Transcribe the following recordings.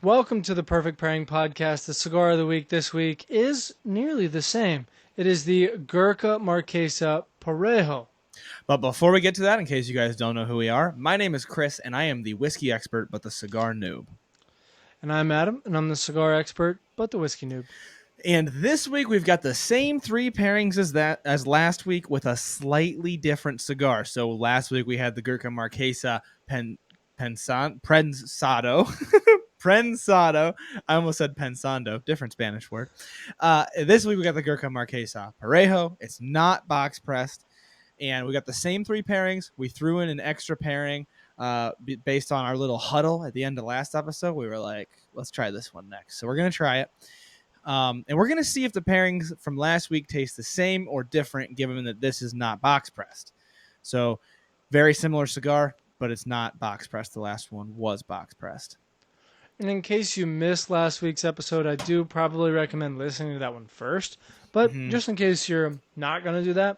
Welcome to the Perfect Pairing Podcast. The cigar of the week this week is nearly the same. It is the Gurkha Marquesa Parejo. But before we get to that, in case you guys don't know who we are, my name is Chris, and I am the whiskey expert, but the cigar noob. And I'm Adam, and I'm the cigar expert, but the whiskey noob. And this week we've got the same three pairings as last week with a slightly different cigar. So last week we had the Gurkha Marquesa Prensado. Prensado. I almost said pensando, different Spanish word. This week we got the Gurkha Marquesa Parejo. It's not box pressed. And we got the same three pairings. We threw in an extra pairing based on our little huddle at the end of last episode. We were like, let's try this one next. So we're going to try it. And we're going to see if the pairings from last week taste the same or different, given that this is not box pressed. So very similar cigar, but it's not box pressed. The last one was box pressed. And in case you missed last week's episode, I do probably recommend listening to that one first. But just in case you're not going to do that,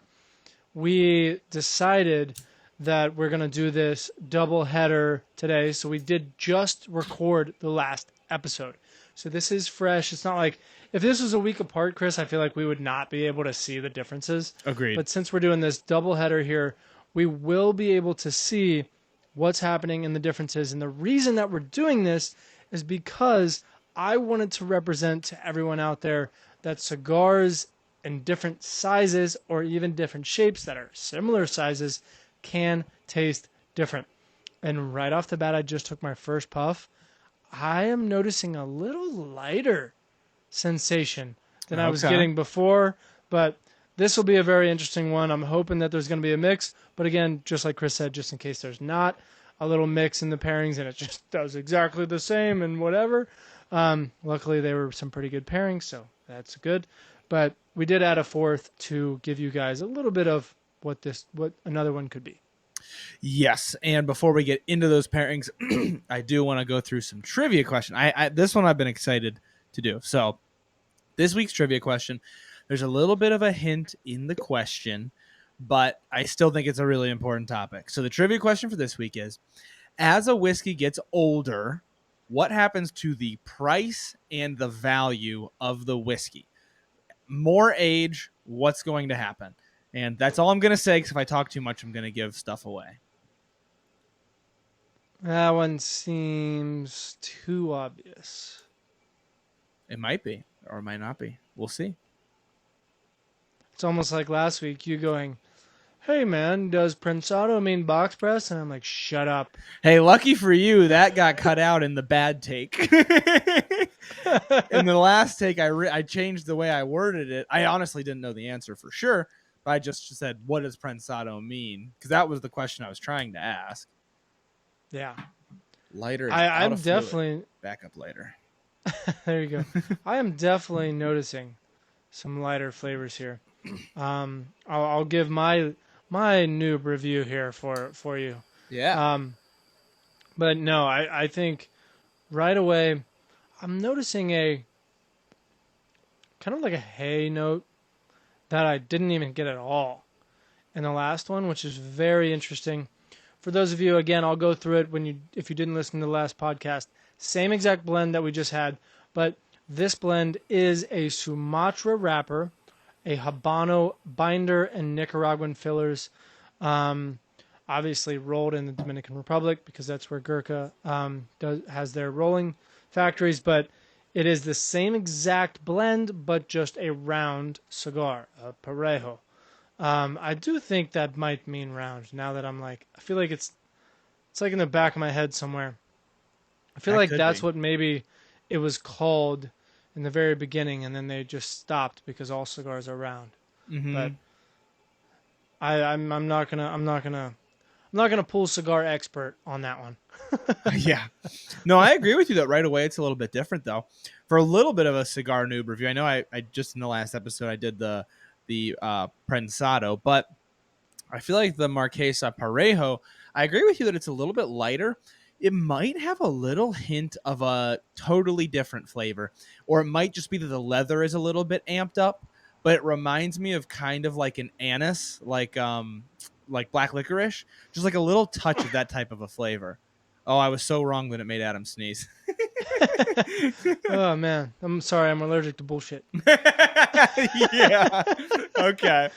we decided that we're going to do this double header today. So we did just record the last episode. So this is fresh. It's not like if this was a week apart, Chris, I feel like we would not be able to see the differences. Agreed. But since we're doing this double header here, we will be able to see what's happening and the differences. And the reason that we're doing this is because I wanted to represent to everyone out there that cigars in different sizes or even different shapes that are similar sizes can taste different. And right off the bat, I just took my first puff. I am noticing a little lighter sensation than I was getting before, but this will be a very interesting one. I'm hoping that there's going to be a mix, but again, just like Chris said, just in case there's not a little mix in the pairings and it just does exactly the same and whatever. Luckily, they were some pretty good pairings, so that's good. But we did add a fourth to give you guys a little bit of what another one could be. Yes, and before we get into those pairings, I do want to go through some trivia question. This one I've been excited to do. So this week's trivia question, there's a little bit of a hint in the question, but I still think it's a really important topic. So the trivia question for this week is, as a whiskey gets older, what happens to the price and the value of the whiskey? More age, what's going to happen? And that's all I'm going to say, because if I talk too much, I'm going to give stuff away. That one seems too obvious. It might be, or it might not be. We'll see. It's almost like last week, you going, hey man, does Prensado mean box press? And I'm like, shut up. Hey, lucky for you, that got cut out in the bad take. In the last take, I changed the way I worded it. I honestly didn't know the answer for sure, but I just said, what does Prensado mean? Because that was the question I was trying to ask. Yeah. Lighter. I'm definitely back up later. There you go. I am definitely noticing some lighter flavors here. I'll give my noob review here for you. Yeah. But no, I think right away I'm noticing a kind of like a hay note that I didn't even get at all in the last one, which is very interesting. For those of you, again, I'll go through it if you didn't listen to the last podcast. Same exact blend that we just had, but this blend is a Sumatra wrapper, a Habano binder, and Nicaraguan fillers. Obviously rolled in the Dominican Republic because that's where Gurkha has their rolling factories, but it is the same exact blend, but just a round cigar, a Parejo. I do think that might mean round. Now that I feel like it's like in the back of my head somewhere. I feel like that's what maybe it was called in the very beginning, and then they just stopped because all cigars are round. Mm-hmm. But I'm not gonna pull cigar expert on that one. Yeah. No, I agree with you that right away it's a little bit different though. For a little bit of a cigar noob review, I know I just in the last episode I did the Prensado, but I feel like the Marquesa Parejo, I agree with you that it's a little bit lighter. It might have a little hint of a totally different flavor, or it might just be that the leather is a little bit amped up, but it reminds me of kind of like an anise, like black licorice, just like a little touch of that type of a flavor. Oh, I was so wrong that it made Adam sneeze. Oh man, I'm sorry. I'm allergic to bullshit. Yeah. Okay.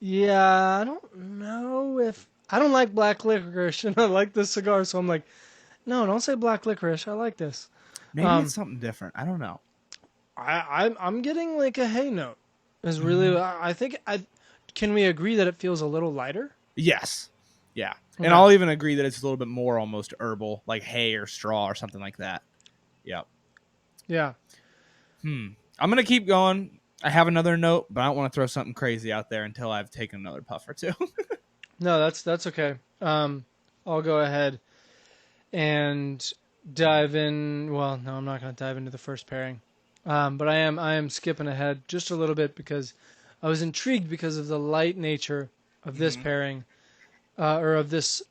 Yeah, I don't know if I don't like black licorice, and I like this cigar, so I'm like, no, don't say black licorice. I like this. Maybe it's something different. I don't know. I'm getting like a hay note. Is really Mhm. I think I can we agree that it feels a little lighter? Yes. Yeah. And Okay. I'll even agree that it's a little bit more almost herbal, like hay or straw or something like that. Yep. Yeah. I'm gonna keep going. I have another note, but I don't want to throw something crazy out there until I've taken another puff or two. No, that's okay. I'll go ahead and dive in. Well, no, I'm not going to dive into the first pairing. But I am skipping ahead just a little bit because I was intrigued because of the light nature of this pairing, or of this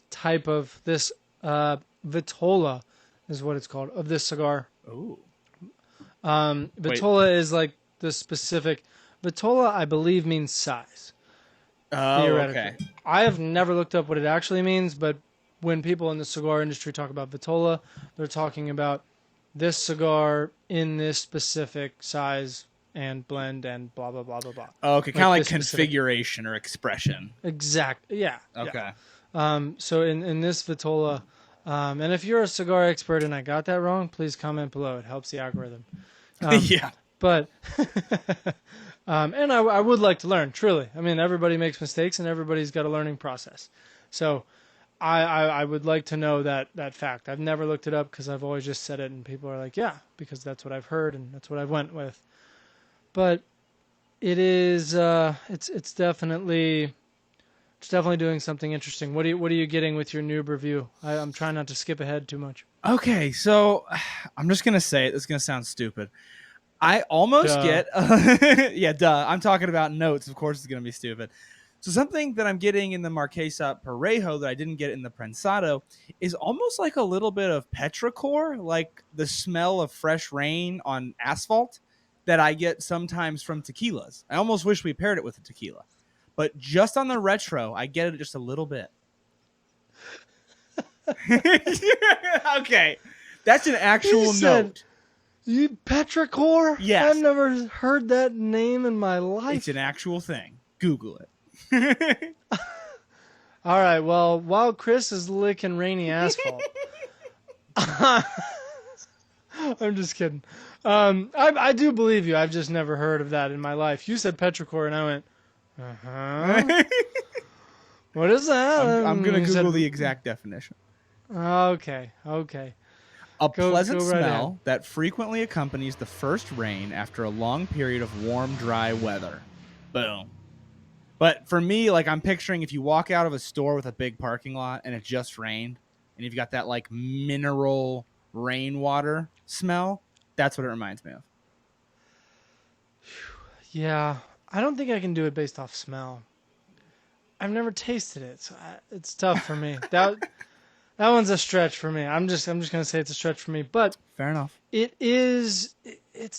type of this Vitola is what it's called, of this cigar. Ooh. Wait. Vitola is like the specific. Vitola, I believe, means size. Oh, Theoretically, okay. I have never looked up what it actually means, but when people in the cigar industry talk about Vitola, they're talking about this cigar in this specific size and blend and blah blah blah blah blah. Oh, okay, kind of like this specific configuration or expression. exact, yeah, yeah. Okay. So in this Vitola, and if you're a cigar expert and I got that wrong, please comment below. It helps the algorithm. Yeah. But and I would like to learn, truly. I mean, everybody makes mistakes and everybody's got a learning process. So I would like to know that fact. I've never looked it up because I've always just said it and people are like, yeah, because that's what I've heard and that's what I went with. But it is it's definitely doing something interesting. What are you getting with your noob review? I'm trying not to skip ahead too much. Okay, so I'm just gonna say it. It's gonna sound stupid. I almost Duh. get, yeah, duh. I'm talking about notes. Of course, it's gonna be stupid. So something that I'm getting in the Marquesa Parejo that I didn't get in the Prensado is almost like a little bit of petrichor, like the smell of fresh rain on asphalt that I get sometimes from tequilas. I almost wish we paired it with a tequila, but just on the retro, I get it just a little bit. Okay, that's an You actual said note. you petrichor? Yes, I've never heard that name in my it's an life. actual thing. Google it. All right. Well, while Chris is licking rainy asphalt, I'm just kidding. I do believe you. I've just never heard of that in my life. You said petrichor, and I went, huh? What is that? I'm gonna And you said, Google the exact definition. okay, okay. A Go pleasant right ahead. smell that frequently accompanies the first rain after a long period of warm, dry weather. Boom. But for me, like I'm picturing if you walk out of a store with a big parking lot and it just rained, and you've got that like mineral rainwater smell, that's what it reminds me of. Yeah, I don't think I can do it based off smell. I've never tasted it, so it's tough for me. That one's a stretch for me. I'm just gonna say it's a stretch for me, but Fair enough. it's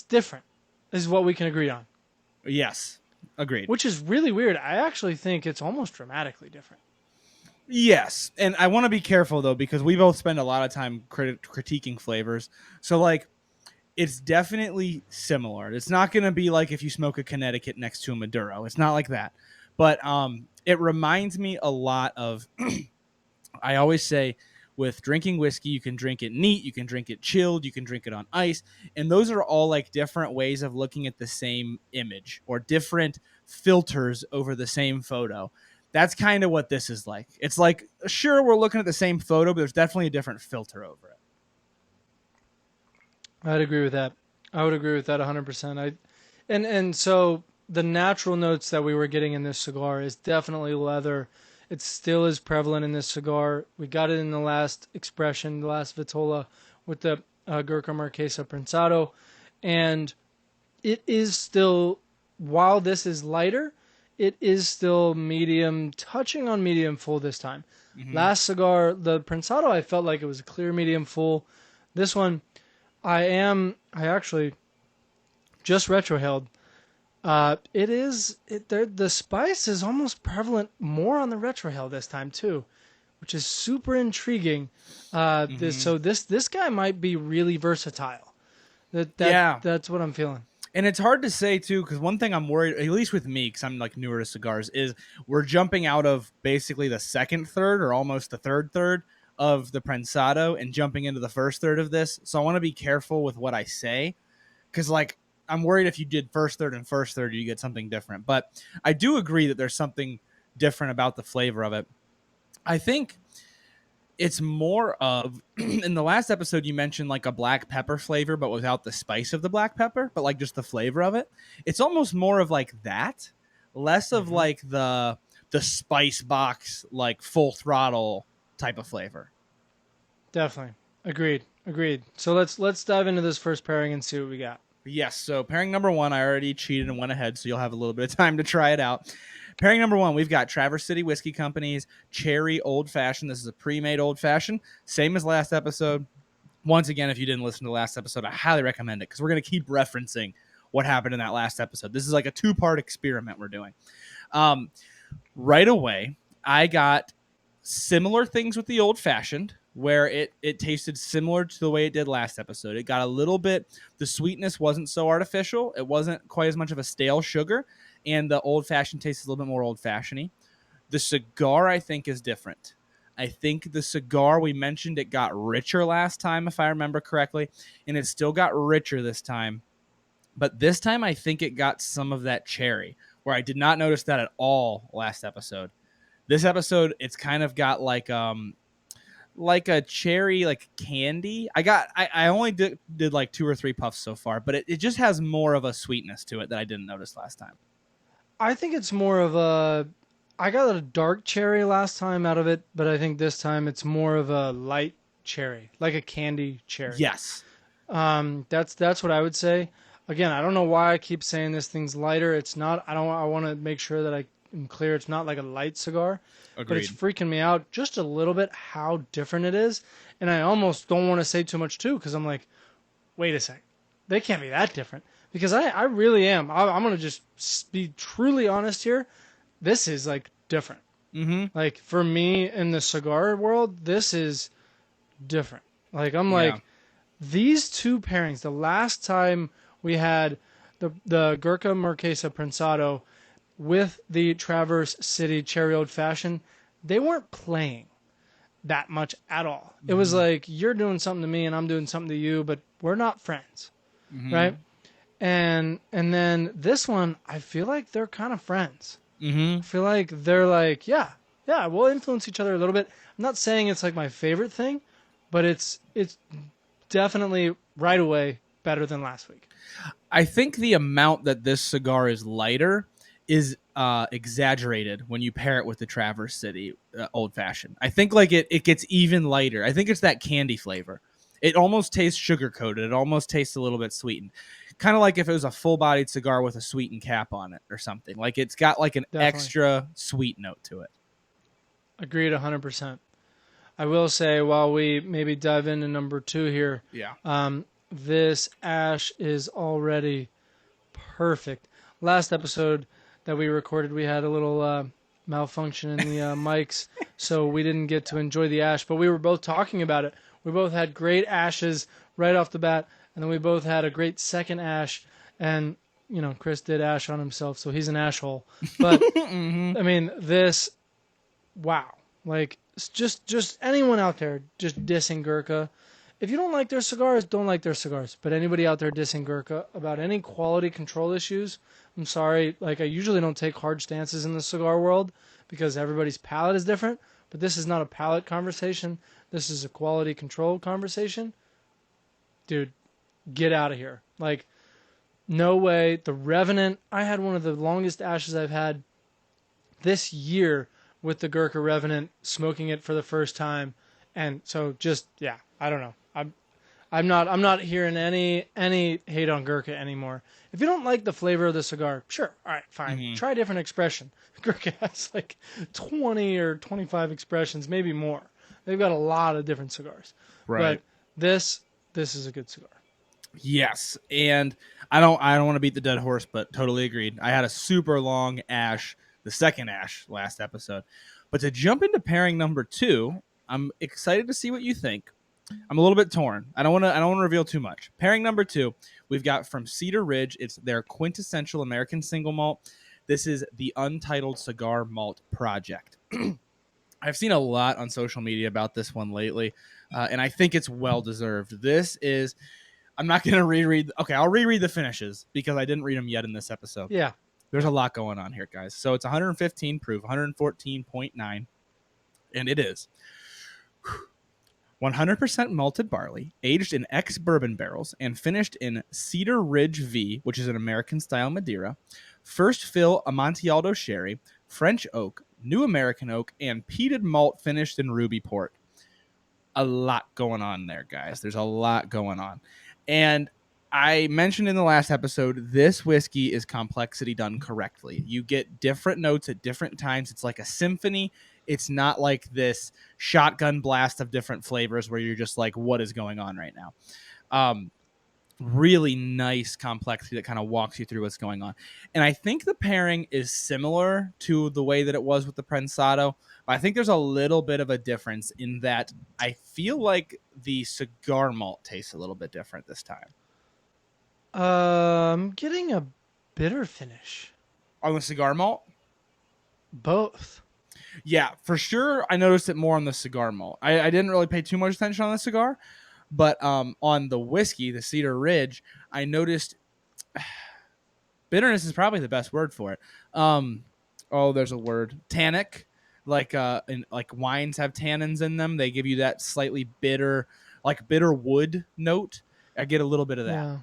different, is what we can agree on. Yes. Agreed. Which is really weird. I actually think it's almost dramatically different. Yes, and I want to be careful though because we both spend a lot of time critiquing flavors. So like, it's definitely similar. It's not going to be like if you smoke a Connecticut next to a Maduro. It's not like that. But it reminds me a lot of. I always say, with drinking whiskey, you can drink it neat, you can drink it chilled, you can drink it on ice, and those are all like different ways of looking at the same image or different filters over the same photo. That's kind of what this is like. It's like, sure, we're looking at the same photo, but there's definitely a different filter over it. I'd agree with that. I would agree with that 100%. And so the natural notes that we were getting in this cigar is definitely leather. It still is prevalent in this cigar. We got it in the last expression, the last Vitola with the Gurkha Marquesa Prensado, and it is still, while this is lighter, it is still medium, touching on medium full this time. Mm-hmm. Last cigar, the Prensado, I felt like it was a clear medium full. This one, I actually just retrohaled. The spice is almost prevalent more on the retrohale this time too. which is super intriguing. Hmm. This guy might be really versatile. Yeah. That's what I'm feeling. And it's hard to say too, because one thing I'm worried, at least with me, because I'm like newer to cigars, is we're jumping out of basically the second third or almost the third third of the prensado and jumping into the first third of this. So I want to be careful with what I say, because like I'm worried if you did first third and first third, you get something different. But I do agree that there's something different about the flavor of it. I think it's more of in the last episode you mentioned like a black pepper flavor but without the spice of the black pepper, but like just the flavor of it. It's almost more of like that, less of Hmm. like the spice box like full throttle type of flavor. Definitely. Agreed. Agreed. So let's dive into this first pairing and see what we got. Yes, so pairing number one, I already cheated and went ahead, so you'll have a little bit of time to try it out. Pairing number one, we've got Traverse City Whiskey Company's Cherry Old Fashioned. This is a pre-made old fashioned, same as last episode. Once again, if you didn't listen to the last episode, I highly recommend it because we're going to keep referencing what happened in that last episode. This is like a two-part experiment we're doing. Um, right away, I got similar things with the old fashioned where it tasted similar to the way it did last episode. It got a little bit, the sweetness wasn't so artificial. It wasn't quite as much of a stale sugar, and the old fashioned tastes a little bit more old fashioned. The cigar, I think, is different. I think the cigar, we mentioned it got richer last time, if I remember correctly, and it still got richer this time. But this time, I think it got some of that cherry, where I did not notice that at all last episode. This episode, it's kind of got like a cherry like candy. I only did like two or three puffs so far, but it just has more of a sweetness to it that I didn't notice last time. I think it's more of a. I got a dark cherry last time out of it, but I think this time it's more of a light cherry, like a candy cherry. Yes. That's what I would say. Again, I don't know why I keep saying this thing's lighter. It's not. I don't. I want to make sure that I am clear. It's not like a light cigar, but it's Agreed. freaking me out just a little bit how different it is. And I almost don't want to say too much too, because I'm like, wait a sec, they can't be that different. Because I really am. I'm gonna just be truly honest here. This is like different. Mm-hmm. Like for me in the cigar world, this is different. Like I'm Yeah. like these two pairings. The last time we had the Gurkha Marquesa Prensado with the Traverse City Cherry Old Fashioned, they weren't playing that much at all. It was Mm-hmm. like you're doing something to me and I'm doing something to you, but we're not friends, Mm-hmm. right? And then this one, I feel like they're kind of friends. I Mm-hmm. feel like they're like, yeah, we'll influence each other a little bit. I'm not saying it's like my favorite thing, but it's definitely right away better than last week. I think the amount that this cigar is lighter is exaggerated when you pair it with the Traverse City Old Fashioned. I think like it gets even lighter. I think it's that candy flavor. It almost tastes sugar coated. It almost tastes a little bit sweetened. Kind of like if it was a full bodied cigar with a sweetened cap on it or something. Like it's got like an Definitely. extra sweet note to it. Agreed 100%. I will say, while we maybe dive into number two here, Yeah. this ash is already perfect. Last episode that we recorded, we had a little malfunction in the mics, so we didn't get to enjoy the ash, but we were both talking about it. We both had great ashes right off the bat, and then we both had a great second ash, and Chris did ash on himself, so he's an ash hole. But Mm-hmm. I mean, this, wow, like just anyone out there just dissing Gurkha. If you don't like their cigars, don't like their cigars. But anybody out there dissing Gurkha about any quality control issues, I'm sorry. Like I usually don't take hard stances in the cigar world because everybody's palate is different. But this is not a palate conversation. This is a quality control conversation. Dude, get out of here. Like, no way. The Revenant, I had one of the longest ashes I've had this year with the Gurkha Revenant, smoking it for the first time. And so just, yeah, I don't know. I'm not hearing any hate on Gurkha anymore. If you don't like the flavor of the cigar, sure, all right, fine. Mm-hmm. Try a different expression. Gurkha has like 20 or 25 expressions, maybe more. They've got a lot of different cigars. Right. But this is a good cigar. Yes, and I don't want to beat the dead horse, but totally agreed. I had a super long ash, the second ash last episode, But to jump into pairing number 2, I'm excited to see what you think. I'm a little bit torn. I don't want to reveal too much. Pairing number 2, we've got from Cedar Ridge. It's their quintessential American single malt. This is the Untitled Cigar Malt Project. I've seen a lot on social media about this one lately, and I think it's well deserved. This is, I'm not going to reread. Okay, I'll reread the finishes because I didn't read them yet in this episode. Yeah. There's a lot going on here, guys. So it's 115 proof, 114.9, and it is 100% malted barley, aged in ex-bourbon barrels, and finished in Cedar Ridge V, which is an American-style Madeira, first fill Amontillado sherry, French oak, New American oak, and peated malt finished in ruby port. A lot going on there, guys. There's a lot going on. And I mentioned in the last episode, this whiskey is complexity done correctly. You get different notes at different times. It's like a symphony. It's not like this shotgun blast of different flavors where you're just like, what is going on right now? Really nice complexity that kind of walks you through what's going on. And I think the pairing is similar to the way that it was with the Prensado, but I think there's a little bit of a difference in that I feel like the cigar malt tastes a little bit different this time. I'm getting a bitter finish. On the cigar malt? Both. Yeah, for sure. I noticed it more on the cigar malt. I didn't really pay too much attention on the cigar, but on the whiskey, the Cedar Ridge, I noticed bitterness is probably the best word for it. There's a word. Tannic. Like wines have tannins in them. They give you that slightly bitter, like bitter wood note. I get a little bit of that. Yeah.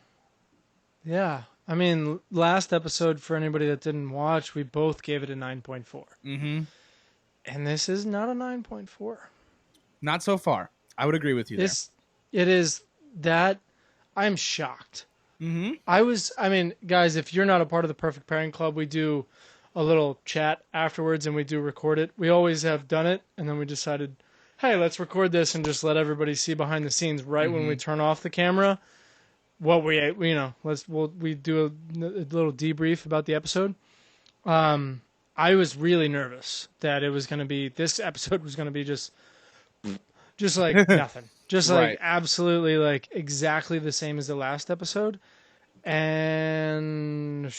Yeah. I mean, last episode, for anybody that didn't watch, we both gave it a 9.4. Mm-hmm. And this is not a 9.4. Not so far. I would agree with you there. It is that I'm shocked. Mm-hmm. I mean, guys, if you're not a part of the Perfect Pairing Club, we do a little chat afterwards and we do record it. We always have done it, and then we decided, hey, let's record this and just let everybody see behind the scenes right when we turn off the camera. What we do a little debrief about the episode. I was really nervous that this episode was going to be just like nothing. Just like absolutely like exactly the same as the last episode. And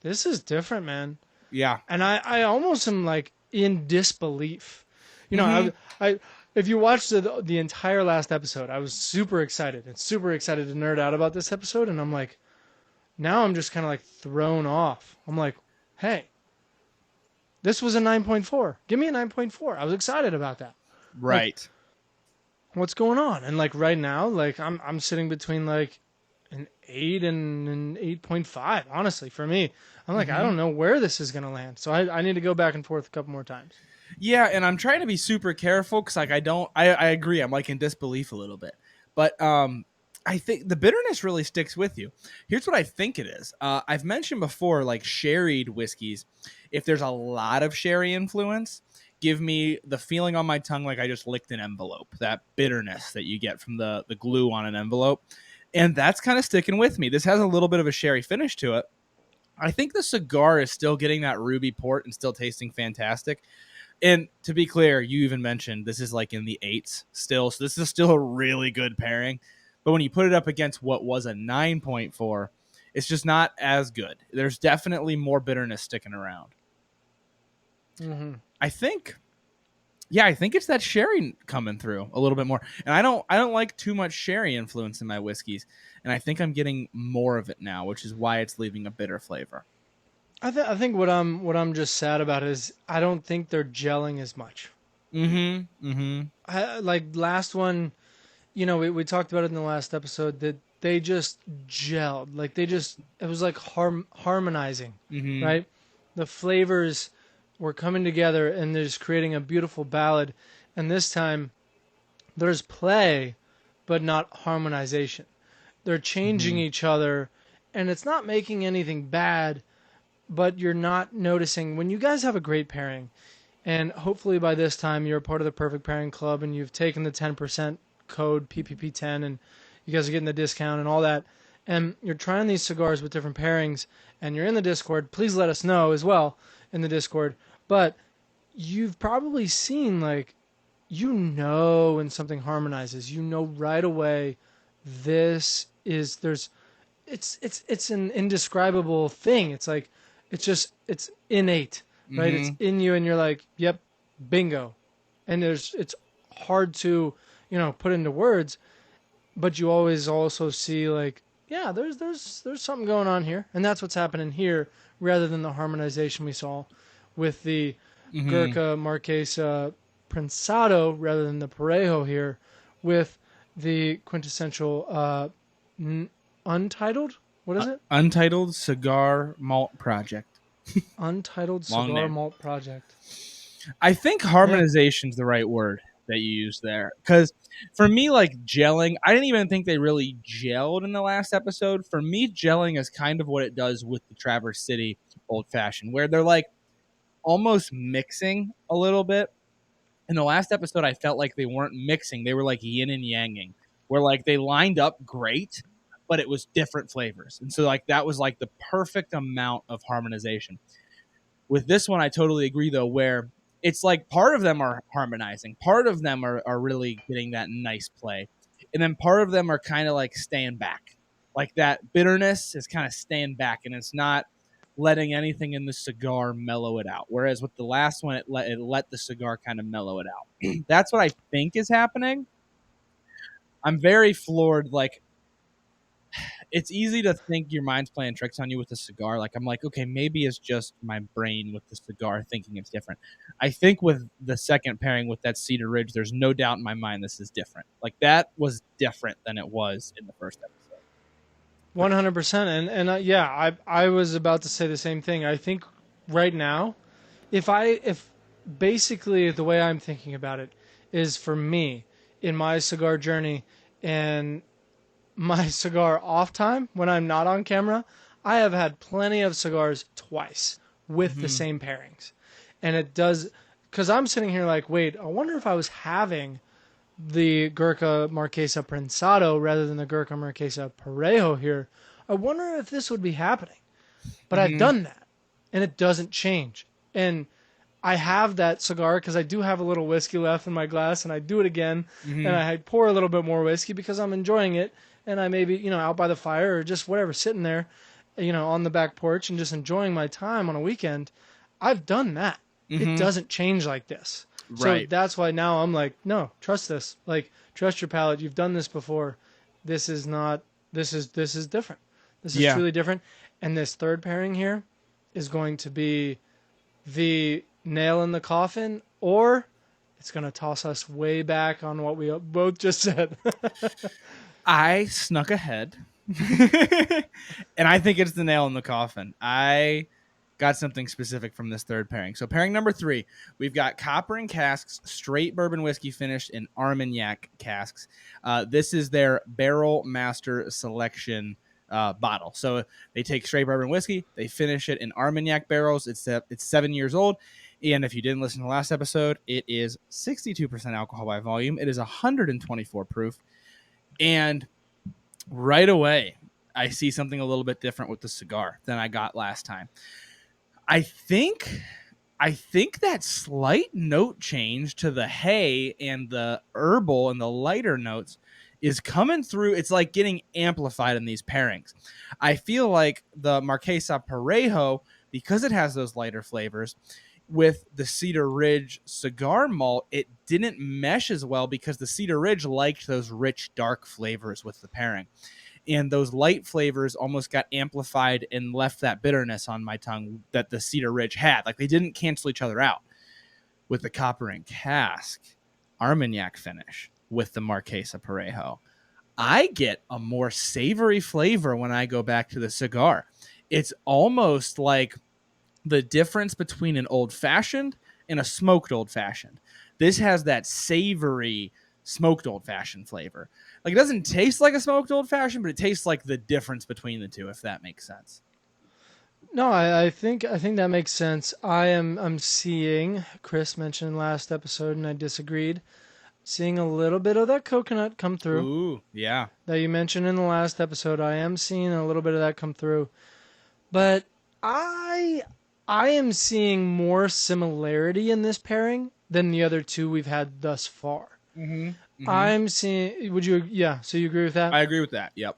this is different, man. Yeah. And I almost am like in disbelief. You know, I if you watched the entire last episode, I was super excited to nerd out about this episode. And I'm like, now I'm just kind of like thrown off. I'm like, hey, this was a 9.4. Give me a 9.4. I was excited about that. Right. Like, what's going on? And like right now, like I'm sitting between like an 8 and an 8.5. Honestly, for me, I'm like, I don't know where this is gonna land. So I need to go back and forth a couple more times. Yeah, and I'm trying to be super careful because like I agree. I'm like in disbelief a little bit, but I think the bitterness really sticks with you. Here's what I think it is. I've mentioned before, like sherried whiskeys, if there's a lot of sherry influence, give me the feeling on my tongue like I just licked an envelope, that bitterness that you get from the glue on an envelope. And that's kind of sticking with me. This has a little bit of a sherry finish to it. I think the cigar is still getting that ruby port and still tasting fantastic. And to be clear, you even mentioned this is like in the 8s still. So this is still a really good pairing. But when you put it up against what was a 9.4, it's just not as good. There's definitely more bitterness sticking around. Mm-hmm. I think it's that sherry coming through a little bit more. And I don't like too much sherry influence in my whiskeys. And I think I'm getting more of it now, which is why it's leaving a bitter flavor. I think what I'm just sad about is I don't think they're gelling as much. Like last one, you know, we talked about it in the last episode that they just gelled. Like it was like harmonizing, right? The flavors were coming together and they're just creating a beautiful ballad. And this time there's play, but not harmonization. They're changing each other and it's not making anything bad, but you're not noticing when you guys have a great pairing. And hopefully by this time you're a part of the Perfect Pairing Club and you've taken the 10% code PPP10 and you guys are getting the discount and all that. And you're trying these cigars with different pairings and you're in the Discord. Please let us know as well in the Discord. But you've probably seen like when something harmonizes, right away this is there's it's an indescribable thing. It's like it's innate, right? It's Mm-hmm. in you and you're like, "Yep, bingo." And it's hard to, put into words, but you always also see like, yeah, there's something going on here. And that's what's happening here rather than the harmonization we saw with the Mm-hmm. Gurkha Marquesa Prensado rather than the Parejo here with the quintessential Untitled. What is it? Untitled Cigar Malt Project. Untitled Long Cigar name. Malt Project. I think Yeah. harmonization is the right word that you used there. Because for me, like gelling, I didn't even think they really gelled in the last episode. For me, gelling is kind of what it does with the Traverse City Old Fashioned, where they're like almost mixing a little bit. In the last episode, I felt like they weren't mixing; they were like yin and yanging, where like they lined up great, but it was different flavors, and so like that was like the perfect amount of harmonization. With this one, I totally agree though, where it's like part of them are harmonizing, part of them are really getting that nice play, and then part of them are kind of like staying back. Like that bitterness is kind of staying back, and it's not letting anything in the cigar mellow it out. Whereas with the last one, it let the cigar kind of mellow it out. That's what I think is happening. I'm very floored. Like it's easy to think your mind's playing tricks on you with a cigar. Like I'm like, okay, maybe it's just my brain with the cigar thinking it's different. I think with the second pairing with that Cedar Ridge, there's no doubt in my mind this is different. Like that was different than it was in the first episode. For sure. 100%. And yeah, I was about to say the same thing. I think right now, if basically the way I'm thinking about it is for me in my cigar journey and my cigar off time when I'm not on camera, I have had plenty of cigars twice with the Mm-hmm. same pairings. And it does, because I'm sitting here like, wait, I wonder if I was having the Gurkha Marquesa Prensado rather than the Gurkha Marquesa Parejo here. I wonder if this would be happening. But I've Mm-hmm. done that, and it doesn't change. And I have that cigar because I do have a little whiskey left in my glass, and I do it again, and Mm-hmm. I pour a little bit more whiskey because I'm enjoying it, and I maybe out by the fire or just whatever, sitting there, on the back porch and just enjoying my time on a weekend. I've done that. It Mm-hmm. doesn't change like this. So Right. that's why now I'm like, no, trust this. Like, trust your palate. You've done this before. This is not. This is different. This is Yeah. truly different. And this third pairing here is going to be the nail in the coffin, or it's going to toss us way back on what we both just said. I snuck ahead. And I think it's the nail in the coffin. I got something specific from this third pairing. So pairing number 3, we've got Copper and Casks, straight bourbon whiskey finished in Armagnac casks. This is their Barrel Master Selection bottle. So they take straight bourbon whiskey, they finish it in Armagnac barrels. It's 7 years old. And if you didn't listen to the last episode, it is 62% alcohol by volume. It is 124 proof. And right away, I see something a little bit different with the cigar than I got last time. I think that slight note change to the hay and the herbal and the lighter notes is coming through. It's like getting amplified in these pairings. I feel like the Marquesa Parejo, because it has those lighter flavors, with the Cedar Ridge cigar malt, it didn't mesh as well because the Cedar Ridge liked those rich, dark flavors with the pairing. And those light flavors almost got amplified and left that bitterness on my tongue that the Cedar Ridge had. Like they didn't cancel each other out. With the Copper and Cask Armagnac finish with the Marquesa Parejo, I get a more savory flavor when I go back to the cigar. It's almost like the difference between an old fashioned and a smoked old fashioned. This has that savory smoked old fashioned flavor. Like it doesn't taste like a smoked old fashioned, but it tastes like the difference between the two, if that makes sense. No, I think that makes sense. I'm seeing Chris mentioned last episode, and I disagreed. Seeing a little bit of that coconut come through Ooh, yeah. that you mentioned in the last episode. I am seeing a little bit of that come through, but I I am seeing more similarity in this pairing than the other two we've had thus far. Mm-hmm. Mm-hmm. I'm seeing. Would you? Yeah. So you agree with that? I agree with that. Yep.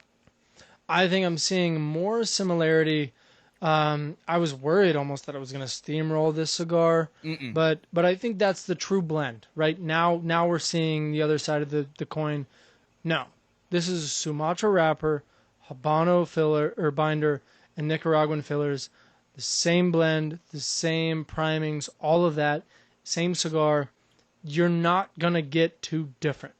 I think I'm seeing more similarity. I was worried almost that I was going to steamroll this cigar, Mm-mm. but I think that's the true blend. Right now we're seeing the other side of the coin. No, this is a Sumatra wrapper, Habano filler or binder, and Nicaraguan fillers. The same blend, the same primings, all of that, same cigar. You're not gonna get too different.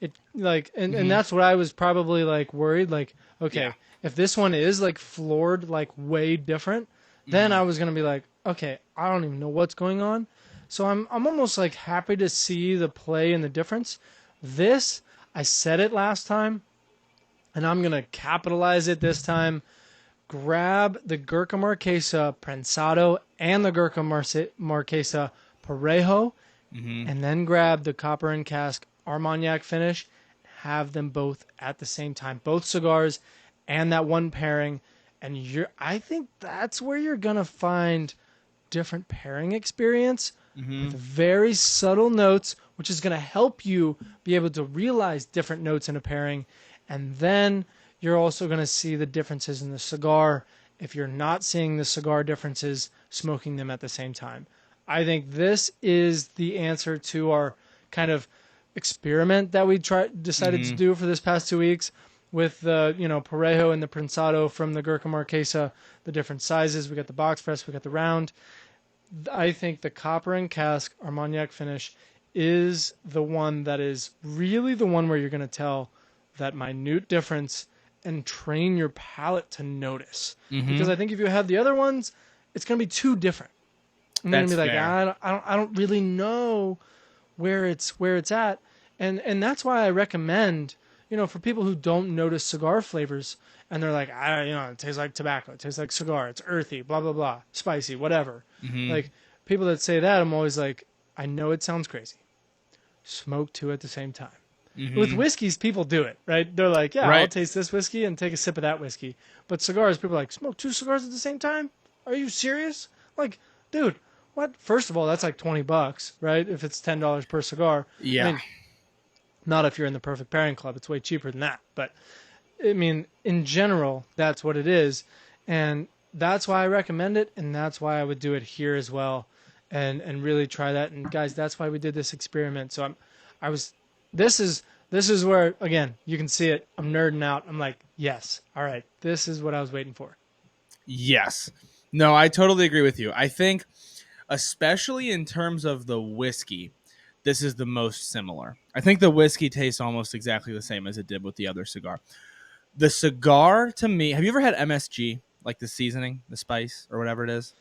It like and Mm-hmm. that's what I was probably like worried. Like, Yeah. okay, if this one is like floored like way different, then Mm-hmm. I was gonna be like, okay, I don't even know what's going on. So I'm almost like happy to see the play and the difference. This I said it last time, and I'm gonna capitalize it this time. Grab the Gurkha Marquesa Prensado and the Gurkha Marquesa Parejo, Mm-hmm. and then grab the Copper and Cask Armagnac finish. Have them both at the same time, both cigars, and that one pairing. And I think that's where you're gonna find different pairing experience Mm-hmm. with very subtle notes, which is going to help you be able to realize different notes in a pairing. And then you're also going to see the differences in the cigar if you're not seeing the cigar differences smoking them at the same time. I think this is the answer to our kind of experiment that we decided to Mm-hmm. do for this past 2 weeks with the Parejo and the Prensado from the Gurkha Marquesa, the different sizes. We got the box press, we got the round. I think the Copper and Cask Armagnac finish is the one that is really the one where you're going to tell that minute difference and train your palate to notice. Mm-hmm. Because I think if you have the other ones, it's going to be too different. And you're going That's to be like, fair. I don't really know where it's at. And that's why I recommend, for people who don't notice cigar flavors and they're like, it tastes like tobacco, it tastes like cigar, it's earthy, blah blah blah, spicy, whatever. Mm-hmm. Like people that say that, I'm always like, I know it sounds crazy. Smoke two at the same time. With Mm-hmm. whiskeys, people do it, right? They're like, yeah, I'll Right. taste this whiskey and take a sip of that whiskey. But cigars, people are like, smoke two cigars at the same time? Are you serious? Like, dude, what? First of all, that's like $20, right? If it's $10 per cigar. I Yeah. mean, not if you're in the perfect pairing club. It's way cheaper than that. But I mean, in general, that's what it is, and that's why I recommend it, and that's why I would do it here as well, and really try that. And guys, that's why we did this experiment. So I was, this is where again you can see it. I'm nerding out. I'm like, yes, all right, this is what I was waiting for. Yes. No, I totally agree with you. I think, especially in terms of the whiskey, this is the most similar. I think the whiskey tastes almost exactly the same as it did with the other cigar. The cigar, to me, have you ever had MSG, like the seasoning, the spice, or whatever it is?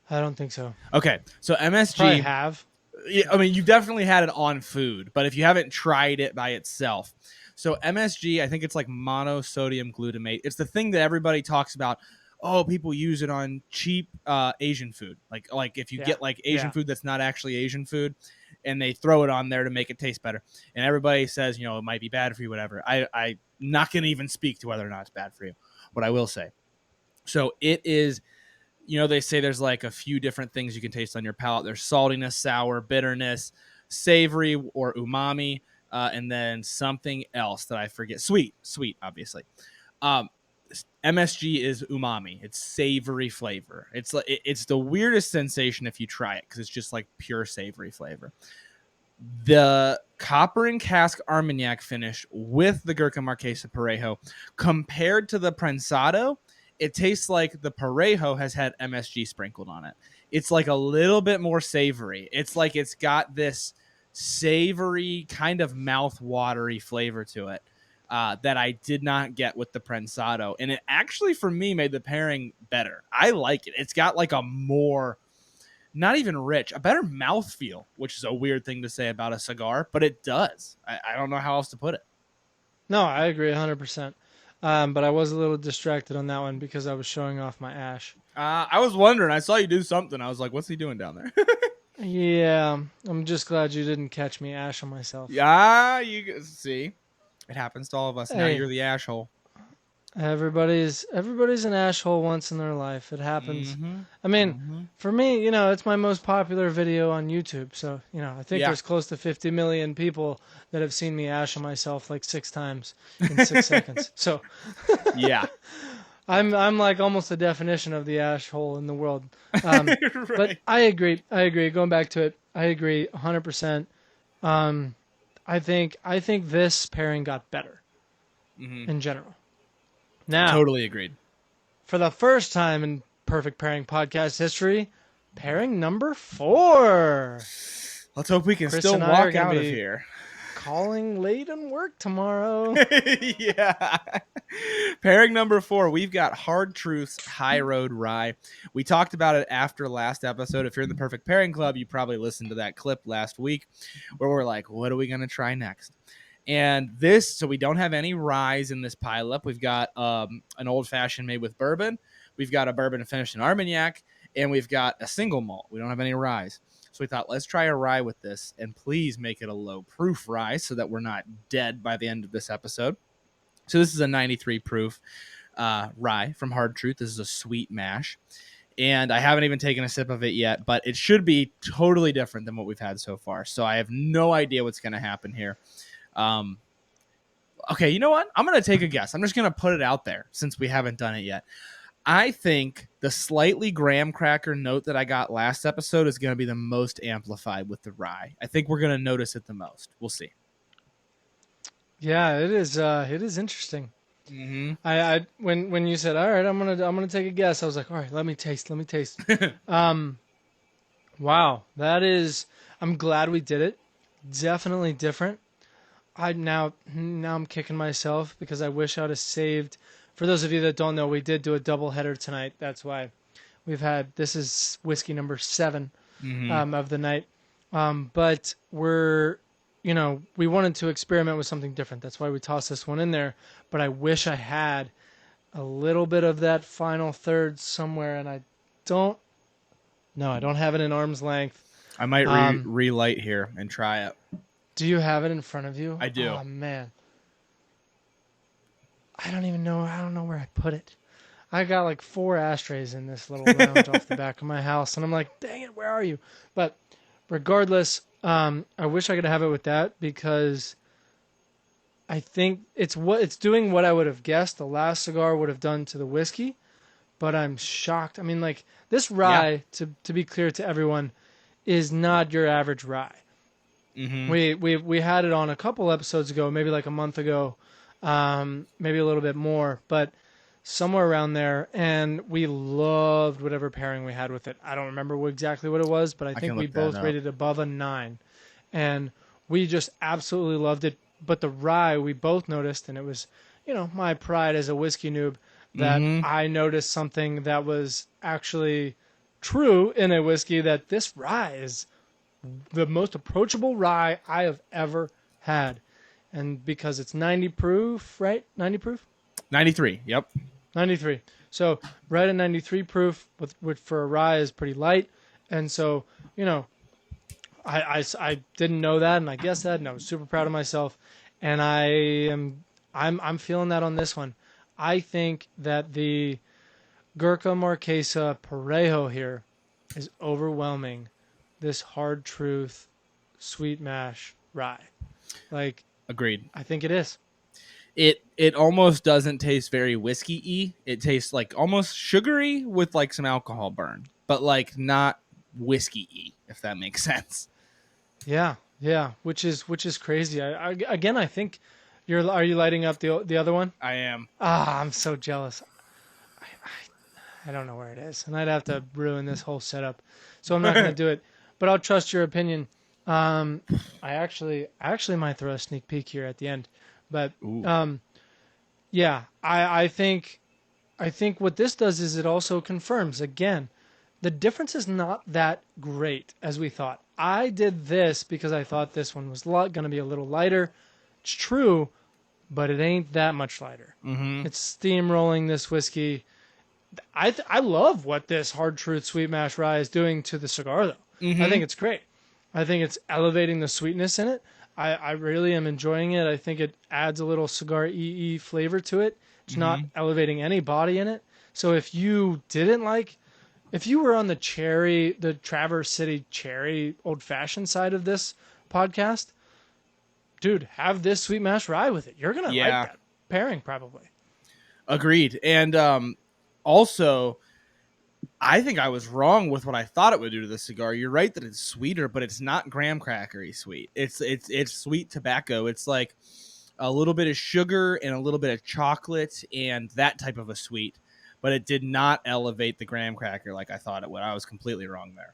I don't think so. Okay, so Probably MSG, have. yeah, I mean, you definitely had it on food, but if you haven't tried it by itself, so MSG, I think it's like monosodium glutamate. It's the thing that everybody talks about. Oh, people use it on cheap Asian food. Like if you Yeah. get like Asian Yeah. food that's not actually Asian food, and they throw it on there to make it taste better. And everybody says, it might be bad for you, whatever. I'm not going to even speak to whether or not it's bad for you. What I will say, so it is, they say there's like a few different things you can taste on your palate. There's saltiness, sour, bitterness, savory or umami, and then something else that I forget. Sweet, obviously. Um, MSG is umami. It's savory flavor. It's like it's the weirdest sensation if you try it because it's just like pure savory flavor. The Copper and Cask Armagnac finish with the Gurkha Marquesa Parejo compared to the Prensado, it tastes like the Parejo has had MSG sprinkled on it. It's like a little bit more savory. It's like it's got this savory, kind of mouth-watery flavor to it that I did not get with the Prensado. And it actually, for me, made the pairing better. I like it. It's got like a more, not even rich, a better mouthfeel, which is a weird thing to say about a cigar, but it does. I don't know how else to put it. No, I agree 100%. But I was a little distracted on that one because I was showing off my ash. I was wondering. I saw you do something. I was like, what's he doing down there? Yeah, I'm just glad you didn't catch me ash on myself. Yeah, you see. It happens to all of us. Now Hey, you're the asshole. Everybody's an asshole once in their life. It happens. Mm-hmm. I mean, Mm-hmm. for me, it's my most popular video on YouTube. So, I think Yeah. there's close to 50 million people that have seen me ash on myself like 6 times in 6 seconds. So, Yeah. I'm like almost the definition of the ash hole in the world. Um, but Right. I agree. Going back to it, I agree 100%. I think this pairing got better Mm-hmm. in general. Now, Totally agreed. for the first time in Perfect Pairing podcast history, pairing number 4. Let's hope we can Chris still and I are walk going to out of be here. calling late on work tomorrow. Yeah. Pairing number 4, we've got Hard Truth's High Road Rye. We talked about it after last episode. If you're in the Perfect Pairing Club, you probably listened to that clip last week where we're like, what are we going to try next? And so we don't have any ryes in this pileup. We've got an old fashioned made with bourbon. We've got a bourbon finished in Armagnac, and we've got a single malt. We don't have any ryes. So we thought, let's try a rye with this, and please make it a low proof rye so that we're not dead by the end of this episode. So this is a 93 proof rye from Hard Truth. This is a sweet mash. And I haven't even taken a sip of it yet, but it should be totally different than what we've had so far. So I have no idea what's going to happen here. Okay, you know what? I'm going to take a guess. I'm just going to put it out there since we haven't done it yet. I think the slightly graham cracker note that I got last episode is going to be the most amplified with the rye. I think we're going to notice it the most. We'll see. Yeah, it is. It is interesting. Mm-hmm. When you said, all right, I'm gonna take a guess, I was like, all right, let me taste. Wow, that is. I'm glad we did it. Definitely different. Now I'm kicking myself because I wish I'd have saved. For those of you that don't know, we did do a double header tonight. That's why this is whiskey number 7 of the night. But we wanted to experiment with something different. That's why we tossed this one in there. But I wish I had a little bit of that final third somewhere, and I don't. No, I don't have it in arm's length. I might relight here and try it. Do you have it in front of you? I do. Oh man, I don't even know. I don't know where I put it. I got like 4 ashtrays in this little lounge off the back of my house, and I'm like, dang it, where are you? But regardless, I wish I could have it with that because I think it's doing what I would have guessed the last cigar would have done to the whiskey, but I'm shocked. I mean, like this rye, to be clear to everyone, is not your average rye. Mm-hmm. We had it on a couple episodes ago, maybe like a month ago, maybe a little bit more, but somewhere around there, and we loved whatever pairing we had with it. I don't remember exactly what it was, but I think we both rated above a 9, and we just absolutely loved it. But the rye, we both noticed, and it was, my pride as a whiskey noob, that I noticed something that was actually true in a whiskey, that this rye is the most approachable rye I have ever had. And because it's 90 proof, right? 90 proof? 93, yep. 93. So right at 93 proof, which for a rye is pretty light. And so, I didn't know that, and I guessed that, and I was super proud of myself. And I'm feeling that on this one. I think that the Gurkha Marquesa Parejo here is overwhelming this Hard Truth sweet mash rye. Like, agreed. I think it is. It almost doesn't taste very whiskey-y. It tastes like almost sugary with like some alcohol burn, but like not whiskey-y, if that makes sense. Yeah, which is crazy. I think are you lighting up the other one? I am. I'm so jealous. I don't know where it is, and I'd have to ruin this whole setup, so I'm not going to do it. But I'll trust your opinion. I actually might throw a sneak peek here at the end, but yeah, I think what this does is it also confirms again the difference is not that great as we thought. I did this because I thought this one was going to be a little lighter. It's true, but it ain't that much lighter. It's steamrolling this whiskey. I love what this Hard Truth Sweet Mash Rye is doing to the cigar, though. I think it's great. I think it's elevating the sweetness in it. I really am enjoying it. I think it adds a little cigar EE flavor to it. It's not Hmm. elevating any body in it. So if you were on the Traverse City cherry old fashioned side of this podcast, dude, have this sweet mash rye with it. You're gonna like Yeah, that pairing probably. agreed. And also, I think I was wrong with what I thought it would do to the cigar. You're right that it's sweeter, but it's not graham crackery sweet. It's sweet tobacco. It's like a little bit of sugar and a little bit of chocolate and that type of a sweet. But it did not elevate the graham cracker like I thought it would. I was completely wrong there.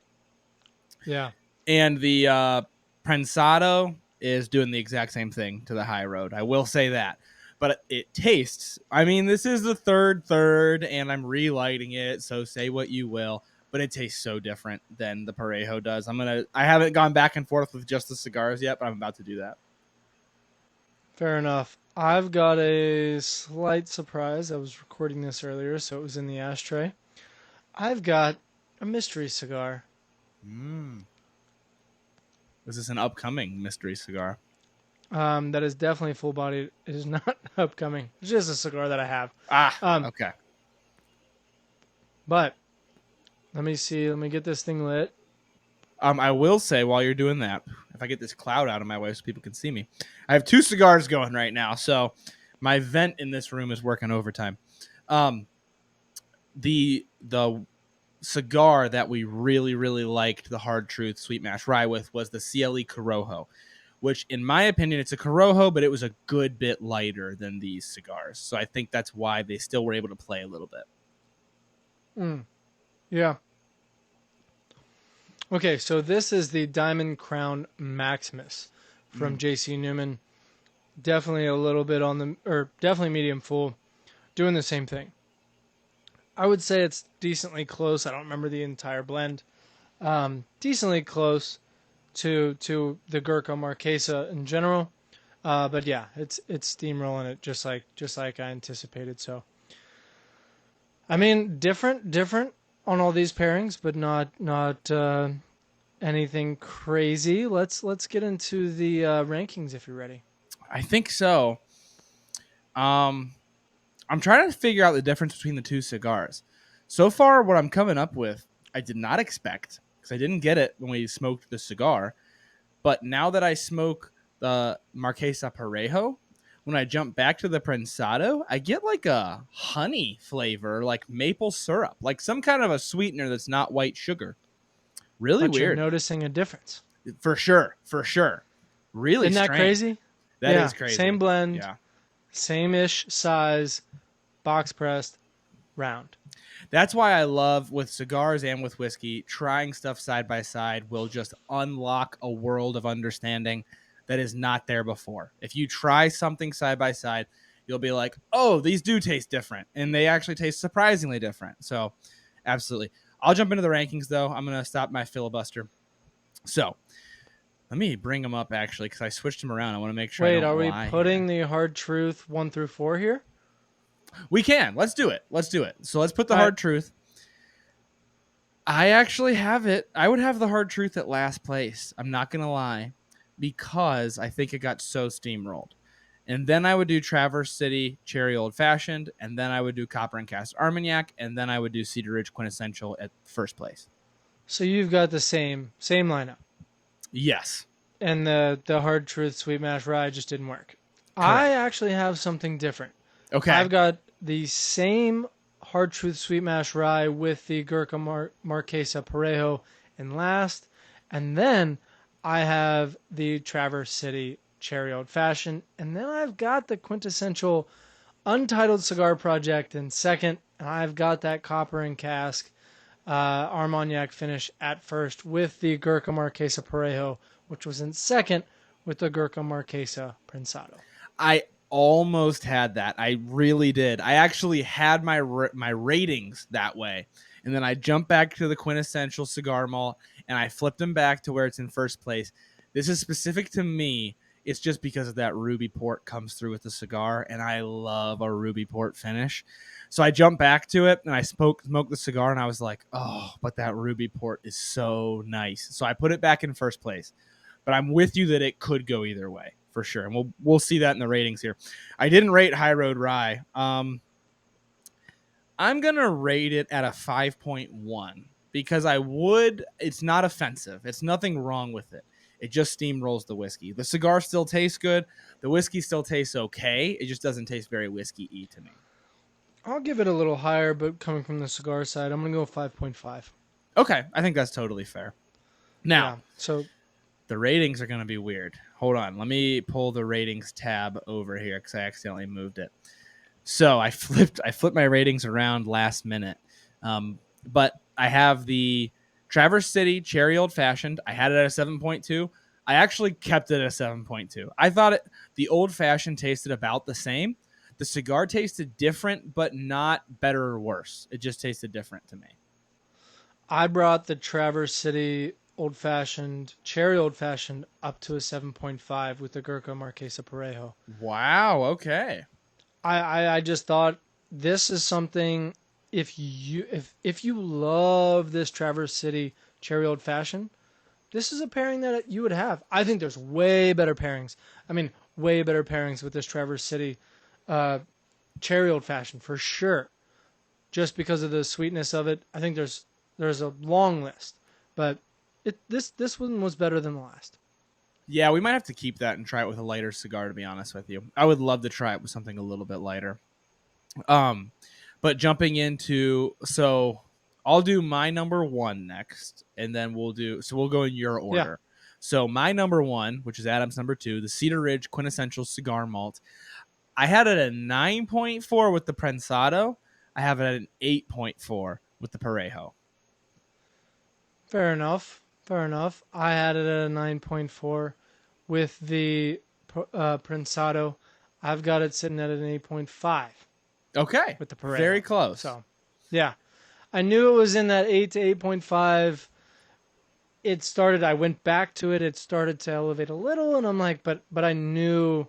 Yeah. And the Prensado is doing the exact same thing to the High Road. I will say that. But it tastes. I mean, this is the third, and I'm relighting it. So say what you will, but it tastes so different than the Parejo does. I haven't gone back and forth with just the cigars yet, but I'm about to do that. Fair enough. I've got a slight surprise. I was recording this earlier, so it was in the ashtray. I've got a mystery cigar. Mm. This is an upcoming mystery cigar. That is definitely full bodied. It is not upcoming. It's just a cigar that I have. Ah, Um, okay. but let me see. Let me get this thing lit. I will say while you're doing that, if I get this cloud out of my way so people can see me, I have 2 cigars going right now. So my vent in this room is working overtime. Um, the cigar that we really liked the Hard Truth Sweet Mash Rye with was the CLE Corojo, which in my opinion it's a Corojo, but it was a good bit lighter than these cigars. So I think that's why they still were able to play a little bit. Mm, yeah. Okay, so this is the Diamond Crown Maximus from Mm. JC Newman. Definitely a little bit or definitely medium full. Doing the same thing. I would say it's decently close. I don't remember the entire blend. Decently close to the Gurkha Marquesa in general. But yeah, it's steamrolling it just like I anticipated. So, I mean, different on all these pairings, but not anything crazy. Let's get into the rankings if you're ready. I think so. Um, I'm trying to figure out the difference between the 2 cigars. So far, what I'm coming up with, I did not expect because I didn't get it when we smoked the cigar. But now that I smoke the Marquesa Parejo, when I jump back to the Prensado, I get like a honey flavor, like maple syrup, like some kind of a sweetener that's not white sugar. Really But you're weird. noticing a difference. For sure. For sure. Really Isn't that strange. crazy? That Yeah, is crazy. same blend, Yeah. same-ish size, box pressed, round. That's why I love with cigars and with whiskey, trying stuff side by side will just unlock a world of understanding that is not there before. If you try something side by side, you'll be like, oh, these do taste different. And they actually taste surprisingly different. So, absolutely. I'll jump into the rankings, though. I'm going to stop my filibuster. So, let me bring them up, actually, because I switched them around. I want to make sure I Wait, don't are we lie here. putting the hard truth 1 through 4 here? We can. Let's do it. Let's do it. So, let's put the All right. hard truth. I actually have it. I would have the hard truth at last place. I'm not going to lie, because I think it got so steamrolled. And then I would do Traverse City Cherry Old Fashioned, and then I would do Copper and Cast Armagnac, and then I would do Cedar Ridge Quintessential at first place. So you've got the same lineup, Yes. and the hard truth sweet mash rye just didn't work. I Correct. actually have something different. Okay. I've got the same hard truth sweet mash rye with the Gurkha Marquesa Parejo in last, and then I have the Traverse City Cherry Old Fashioned, and then I've got the quintessential Untitled Cigar Project in second, and I've got that Copper and Cask Armagnac finish at first with the Gurkha Marquesa Parejo, which was in second with the Gurkha Marquesa Prensado. I almost had that. I really did. I actually had my ratings that way, and then I jumped back to the Quintessential Cigar Malt, and I flipped them back to where it's in first place. This is specific to me. It's just because of that ruby port comes through with the cigar, and I love a ruby port finish. So I jumped back to it, and I smoked the cigar, and I was like, oh, but that ruby port is so nice. So I put it back in first place. but I'm with you that it could go either way for sure, and we'll see that in the ratings here. I didn't rate High Road Rye. I'm gonna rate it at a 5.1 because it's not offensive. It's nothing wrong with it. It just steamrolls the whiskey. The cigar still tastes good. The whiskey still tastes okay. It just doesn't taste very whiskey-y to me. I'll give it a little higher, but coming from the cigar side, I'm gonna go 5.5. Okay, I think that's totally fair. Now, Yeah. So the ratings are going to be weird. Hold on. Let me pull the ratings tab over here because I accidentally moved it. So I flipped my ratings around last minute. But I have the Traverse City Cherry Old Fashioned. I had it at a 7.2. I actually kept it at a 7.2. I thought the Old Fashioned tasted about the same. The cigar tasted different, but not better or worse. It just tasted different to me. I brought the Traverse City Cherry Old Fashioned up to a 7.5 with the Gurkha Marquesa Parejo. Wow. Okay. I just thought this is something if you love this Traverse City Cherry Old Fashioned, this is a pairing that you would have. I think there's way better pairings. I mean, way better pairings with this Traverse City Cherry Old Fashioned for sure. Just because of the sweetness of it, I think there's a long list, but this one was better than the last. Yeah, we might have to keep that and try it with a lighter cigar, to be honest with you. I would love to try it with something a little bit lighter. But jumping into, so I'll do my number one next, and then we'll go in your order. Yeah. So my number one, which is Adam's number two, the Cedar Ridge Quintessential Cigar Malt. I had it at a 9.4 with the Prensado. I have it at an 8.4 with the Parejo. Fair enough. I had it at a 9.4 with the Prensado. I've got it sitting at an 8.5. Okay. With the Parejo. Very close. So, yeah. I knew it was in that 8 to 8.5. I went back to it. It started to elevate a little, and I'm like, but I knew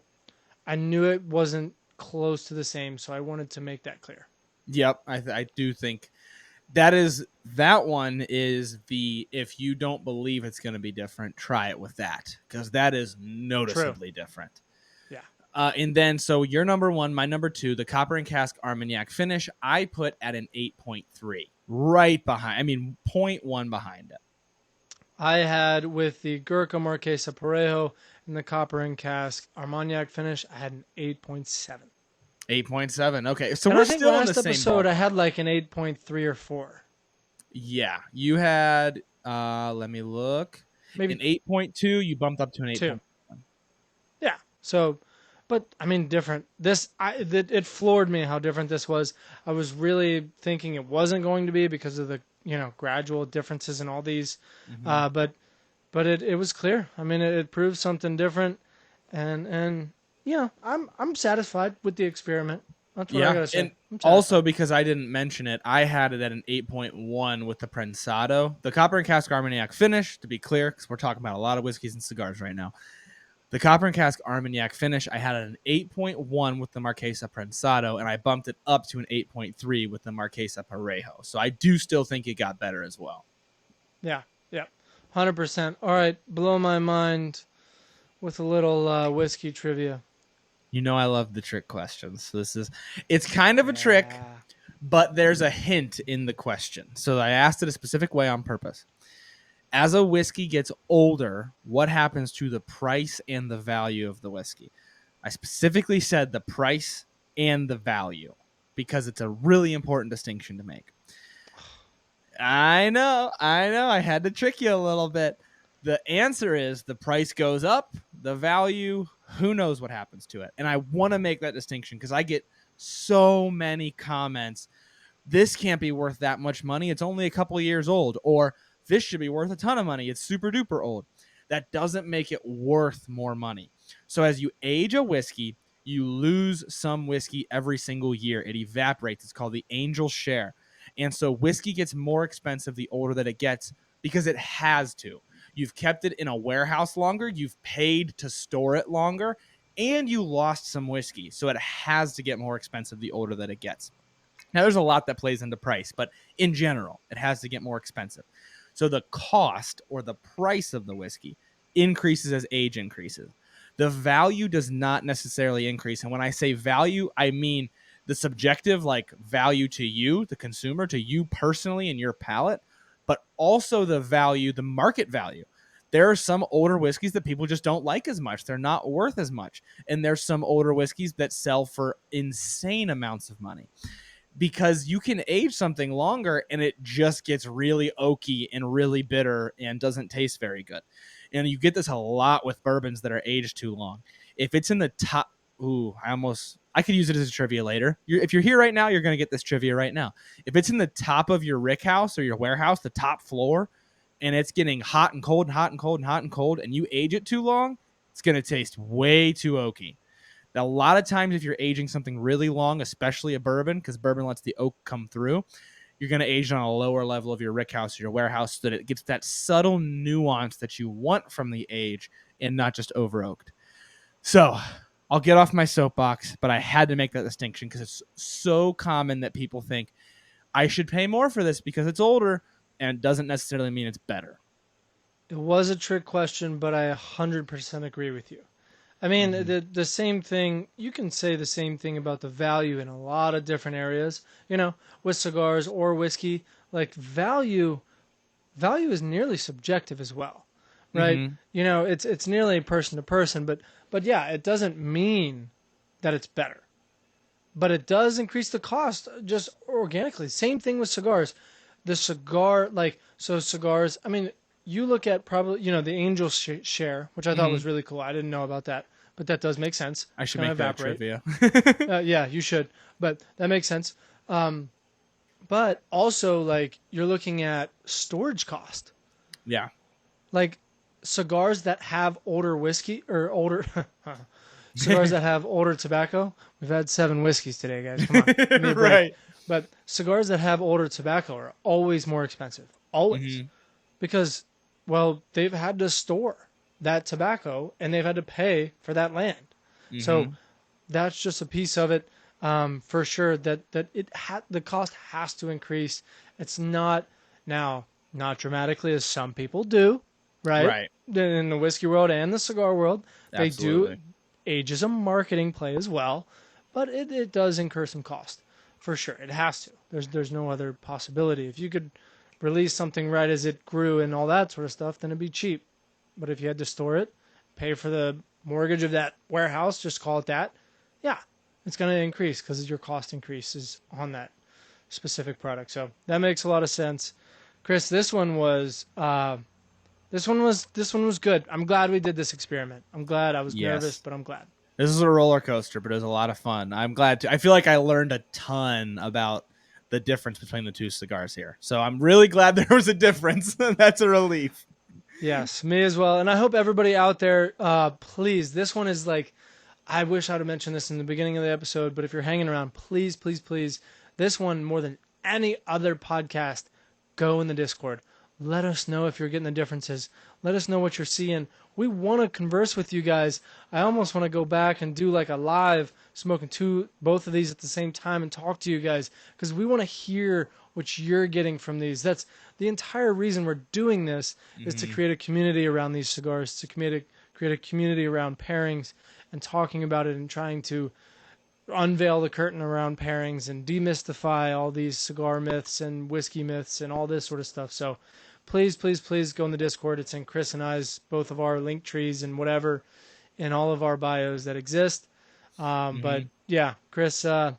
it wasn't close to the same, so I wanted to make that clear. Yep. I do think that one is the, if you don't believe it's going to be different, try it with that, because that is noticeably different. Yeah. And then, so your number one, my number two, the Copper and Cask Armagnac finish, I put at an 8.3, right behind, 0.1 behind it. I had with the Gurkha Marquesa Parejo and the Copper and Cask Armagnac finish, I had an 8.7. 8.7. Okay, so and we're I think still last in the same episode ballpark. I had like an 8.3 or 4. Yeah, you had. Let me look. Maybe an 8.2. You bumped up to an 8.1. Yeah. So, but different. It floored me how different this was. I was really thinking it wasn't going to be because of the gradual differences in all these, but it was clear. It proved something different, and I'm satisfied with the experiment. That's what I gotta say. And also, because I didn't mention it, I had it at an 8.1 with the Prensado. The Copper and Cask Armagnac finish, to be clear, because we're talking about a lot of whiskeys and cigars right now. The Copper and Cask Armagnac finish, I had an 8.1 with the Marquesa Prensado, and I bumped it up to an 8.3 with the Marquesa Parejo. So I do still think it got better as well. Yeah, 100%. All right, blow my mind with a little whiskey trivia. I love the trick questions. So it's kind of a trick, but there's a hint in the question. So I asked it a specific way on purpose. As a whiskey gets older, what happens to the price and the value of the whiskey? I specifically said the price and the value because it's a really important distinction to make. I know. I had to trick you a little bit. The answer is the price goes up, the value, who knows what happens to it. And I want to make that distinction because I get so many comments. This can't be worth that much money. It's only a couple of years old. Or this should be worth a ton of money. It's super duper old. That doesn't make it worth more money. So as you age a whiskey, you lose some whiskey every single year. It evaporates. It's called the angel share. And so whiskey gets more expensive the older that it gets because it has to. You've kept it in a warehouse longer. You've paid to store it longer. And you lost some whiskey. So it has to get more expensive the older that it gets. Now, there's a lot that plays into price, but in general, it has to get more expensive. So the cost or the price of the whiskey increases as age increases. The value does not necessarily increase. And when I say value, I mean the subjective, like value to you, the consumer, to you personally and your palate, but also the value, the market value. There are some older whiskeys that people just don't like as much. They're not worth as much. And there's some older whiskeys that sell for insane amounts of money, because you can age something longer and it just gets really oaky and really bitter and doesn't taste very good. And you get this a lot with bourbons that are aged too long. If it's in the top, I could use it as a trivia later. If you're here right now, you're going to get this trivia right now. If it's in the top of your rick house or your warehouse, the top floor, and it's getting hot and cold and hot and cold and hot and cold, and you age it too long, it's going to taste way too oaky. Now, a lot of times, if you're aging something really long, especially a bourbon, because bourbon lets the oak come through, you're going to age it on a lower level of your rick house or your warehouse so that it gets that subtle nuance that you want from the age and not just over oaked. So I'll get off my soapbox, but I had to make that distinction because it's so common that people think I should pay more for this because it's older, and it doesn't necessarily mean it's better. It was a trick question, but I 100% agree with you. I mean, the same thing, you can say the same thing about the value in a lot of different areas, with cigars or whiskey. Like value is nearly subjective as well, right? Mm-hmm. It's nearly person to person, but yeah, it doesn't mean that it's better. But it does increase the cost just organically. Same thing with cigars. The cigar, cigars, I mean, you look at probably, the Angel share, which I thought was really cool. I didn't know about that, but that does make sense. I should make that trivia. Yeah, you should, but that makes sense. But also, you're looking at storage cost. Yeah. Like, cigars that have older whiskey, or older, cigars that have older tobacco. We've had 7 whiskeys today, guys. Come on. Give me a break. Right. But cigars that have older tobacco are always more expensive. Always. Because, well, they've had to store that tobacco and they've had to pay for that land. So that's just a piece of it, for sure, that the cost has to increase. It's not dramatically as some people do, right? Right. In the whiskey world and the cigar world, Absolutely. they do. Age is a marketing play as well, but it does incur some cost. For sure, it has to. There's no other possibility. If you could release something right as it grew and all that sort of stuff, then it'd be cheap. But if you had to store it, pay for the mortgage of that warehouse, just call it that, yeah, it's going to increase because your cost increases on that specific product. So that makes a lot of sense. Chris, this one was good. I'm glad we did this experiment. I'm glad. I was nervous, but I'm glad. This is a roller coaster, but it was a lot of fun. I'm glad to. I feel like I learned a ton about the difference between the two cigars here. So I'm really glad there was a difference. That's a relief. Yes, me as well. And I hope everybody out there, please, this one is I wish I'd have mentioned this in the beginning of the episode, but if you're hanging around, please, please, please, this one more than any other podcast, go in the Discord. Let us know if you're getting the differences. Let us know what you're seeing. We want to converse with you guys. I almost want to go back and do a live smoking both of these at the same time and talk to you guys because we want to hear what you're getting from these. That's the entire reason we're doing this is to create a community around these cigars, to create a community around pairings and talking about it and trying to unveil the curtain around pairings and demystify all these cigar myths and whiskey myths and all this sort of stuff. So please, please, please go in the Discord. It's in Chris and I's, both of our link trees and whatever in all of our bios that exist. But yeah, Chris, I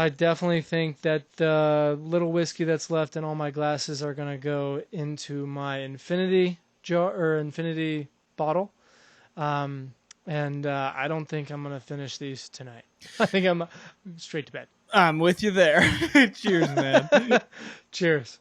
definitely think that the little whiskey that's left in all my glasses are going to go into my infinity jar or infinity bottle. And I don't think I'm going to finish these tonight. I think I'm straight to bed. I'm with you there. Cheers, man. Cheers.